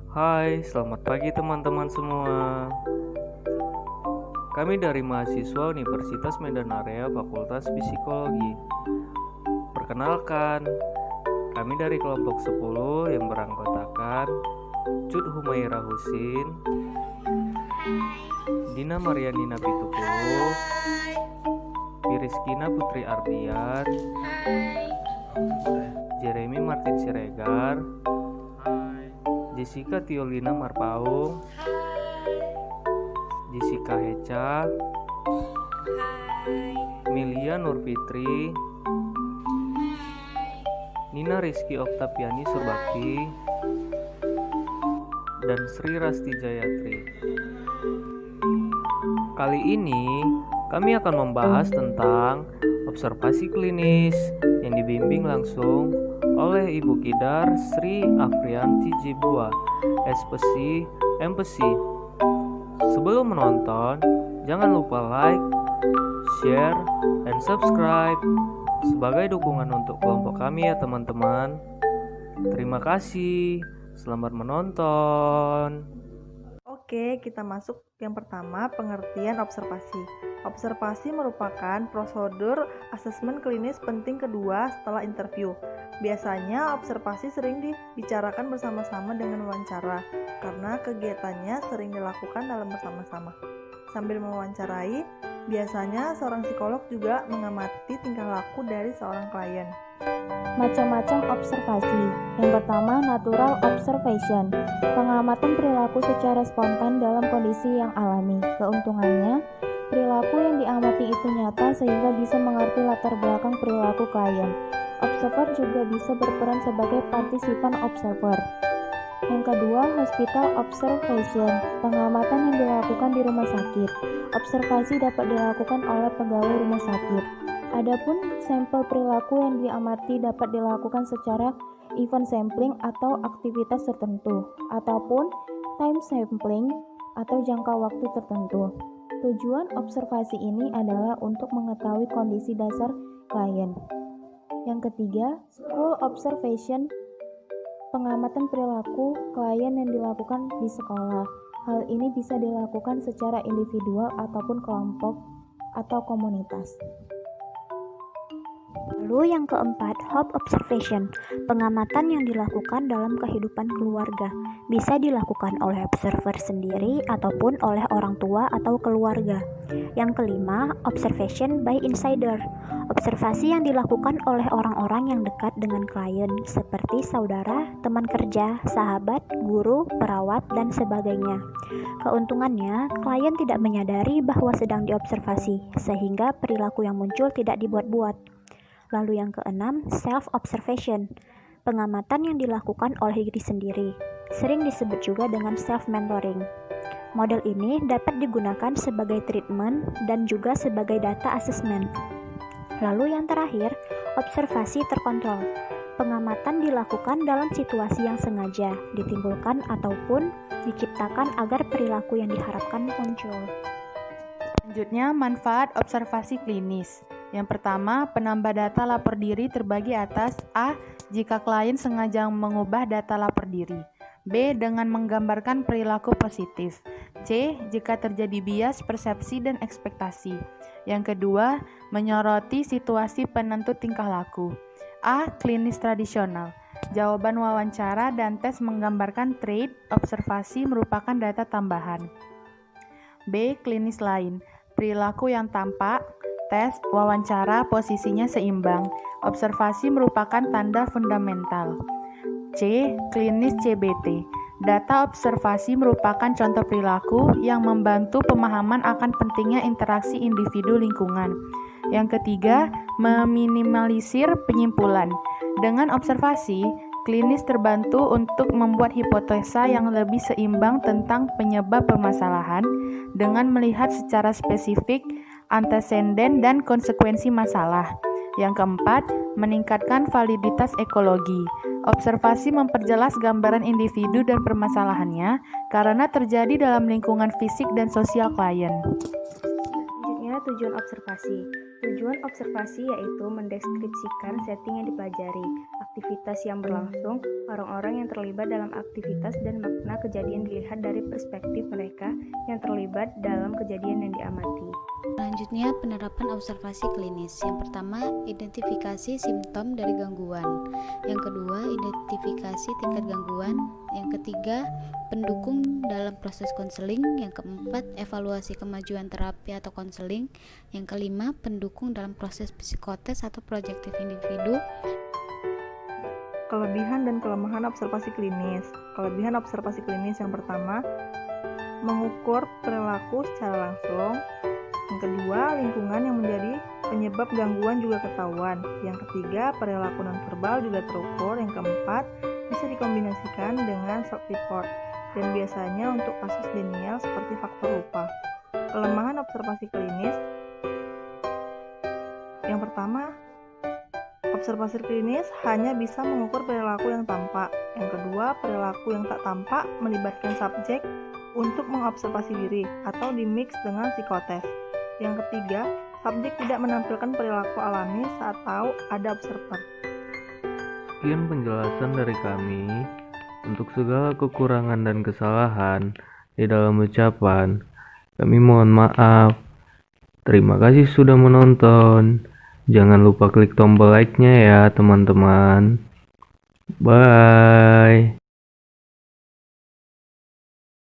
Hai, selamat pagi teman-teman semua. Kami dari mahasiswa Universitas Medan Area Fakultas Psikologi. Perkenalkan, kami dari kelompok 10 yang beranggotakan Cut Humaira Husin, Dina Marianina Pitupulu, Piriskina Putri Ardian, Jeremy Martin Siregar, Jessica Tiolina Marpaung, Jessica Heca, Milia Nurfitri, Nina Rizky Oktaviani Surbakti, dan Sri Rasti Jayatri. Kali ini kami akan membahas tentang observasi klinis yang dibimbing langsung oleh Ibu Kidar Sri Afrianti Jibua, SPC MPC. Sebelum menonton, jangan lupa like, share, dan subscribe sebagai dukungan untuk kelompok kami ya teman-teman. Terima kasih, selamat menonton. Oke, kita masuk yang pertama, pengertian observasi. Observasi merupakan prosedur asesmen klinis penting kedua setelah interview. Biasanya observasi sering dibicarakan bersama-sama dengan wawancara, karena kegiatannya sering dilakukan dalam bersama-sama. Sambil mewawancarai, biasanya seorang psikolog juga mengamati tingkah laku dari seorang klien. Macam-macam observasi. Yang pertama, natural observation. Pengamatan perilaku secara spontan dalam kondisi yang alami. Keuntungannya, perilaku yang diamati itu nyata sehingga bisa mengerti latar belakang perilaku klien. Observer juga bisa berperan sebagai partisipan observer. Yang kedua, hospital observation. Pengamatan yang dilakukan di rumah sakit. Observasi dapat dilakukan oleh pegawai rumah sakit. Adapun sampel perilaku yang diamati dapat dilakukan secara event sampling atau aktivitas tertentu, ataupun time sampling atau jangka waktu tertentu. Tujuan observasi ini adalah untuk mengetahui kondisi dasar klien. Yang ketiga, school observation. Pengamatan perilaku klien yang dilakukan di sekolah. Hal ini bisa dilakukan secara individual ataupun kelompok atau komunitas. Lalu yang keempat, home observation. Pengamatan yang dilakukan dalam kehidupan keluarga. Bisa dilakukan oleh observer sendiri ataupun oleh orang tua atau keluarga. Yang kelima, observation by insider. Observasi yang dilakukan oleh orang-orang yang dekat dengan klien, seperti saudara, teman kerja, sahabat, guru, perawat, dan sebagainya. Keuntungannya, klien tidak menyadari bahwa sedang diobservasi, sehingga perilaku yang muncul tidak dibuat-buat. Lalu yang keenam, self-observation. Pengamatan yang dilakukan oleh diri sendiri. Sering disebut juga dengan self-mentoring. Model ini dapat digunakan sebagai treatment dan juga sebagai data assessment. Lalu yang terakhir, observasi terkontrol. Pengamatan dilakukan dalam situasi yang sengaja ditimbulkan ataupun diciptakan agar perilaku yang diharapkan muncul. Selanjutnya, manfaat observasi klinis. Yang pertama, penambah data lapor diri terbagi atas A. Jika klien sengaja mengubah data lapor diri. B. Dengan menggambarkan perilaku positif. C. Jika terjadi bias persepsi dan ekspektasi. Yang kedua, menyoroti situasi penentu tingkah laku. A. Klinis tradisional. Jawaban wawancara dan tes menggambarkan trait observasi merupakan data tambahan. B. Klinis lain. Perilaku yang tampak. Tes, wawancara, posisinya seimbang. Observasi merupakan tanda fundamental. C. Klinis CBT. Data observasi merupakan contoh perilaku yang membantu pemahaman akan pentingnya interaksi individu lingkungan. Yang ketiga, meminimalisir penyimpulan. Dengan observasi, klinis terbantu untuk membuat hipotesa yang lebih seimbang tentang penyebab permasalahan dengan melihat secara spesifik anteseden dan konsekuensi masalah. Yang keempat, meningkatkan validitas ekologi. Observasi memperjelas gambaran individu dan permasalahannya karena terjadi dalam lingkungan fisik dan sosial klien. Selanjutnya, tujuan observasi. Tujuan observasi yaitu mendeskripsikan setting yang dipelajari, aktivitas yang berlangsung, orang-orang yang terlibat dalam aktivitas dan makna kejadian dilihat dari perspektif mereka yang terlibat dalam kejadian yang diamati. Selanjutnya, penerapan observasi klinis. Yang pertama, identifikasi simptom dari gangguan. Yang kedua, identifikasi tingkat gangguan. Yang ketiga, pendukung dalam proses konseling. Yang keempat, evaluasi kemajuan terapi atau konseling. Yang kelima, pendukung dalam proses psikotes atau proyektif individu. Kelebihan dan kelemahan observasi klinis. Kelebihan observasi klinis yang pertama, mengukur perilaku secara langsung. Yang kedua, lingkungan yang menjadi penyebab gangguan juga ketahuan. Yang ketiga, perilaku nonverbal juga terukur. Yang keempat, bisa dikombinasikan dengan self-report dan biasanya untuk kasus denial seperti faktor lupa. Kelemahan observasi klinis yang pertama, observasi klinis hanya bisa mengukur perilaku yang tampak. Yang kedua, perilaku yang tak tampak melibatkan subjek untuk mengobservasi diri atau dimix dengan psikotes. Yang ketiga, subjek tidak menampilkan perilaku alami saat tahu ada observer. Sekian penjelasan dari kami. Untuk segala kekurangan dan kesalahan di dalam ucapan, kami mohon maaf. Terima kasih sudah menonton. Jangan lupa klik tombol like-nya ya teman-teman. Bye.